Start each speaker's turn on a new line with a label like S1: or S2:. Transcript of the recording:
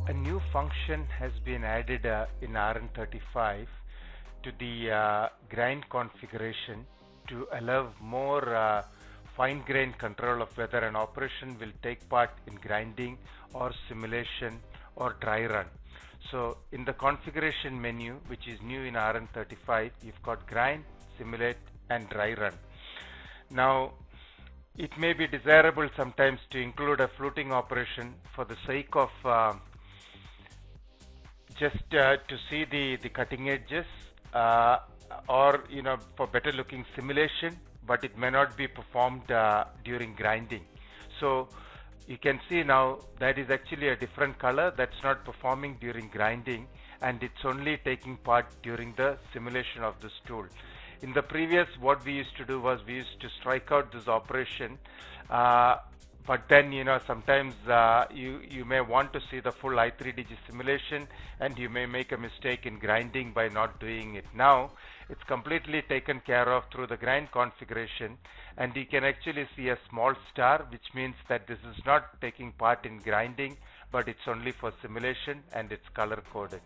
S1: A new function has been added in RN35 to the grind configuration to allow more fine-grained control of whether an operation will take part in grinding or simulation or dry run. So in the configuration menu, which is new in RN35, you've got grind, simulate and dry run. Now it may be desirable sometimes to include a fluting operation for the sake of just to see the cutting edges or for better looking simulation, but it may not be performed during grinding. So you can see now that is actually a different color that's not performing during grinding, and it's only taking part during the simulation of this tool. In the previous, what we used to do was we used to strike out this operation, but then sometimes you may want to see the full i3DG simulation, and you may make a mistake in grinding by not doing it. Now it's completely taken care of through the grind configuration, and you can actually see a small star, which means that this is not taking part in grinding, but it's only for simulation, and it's color coded.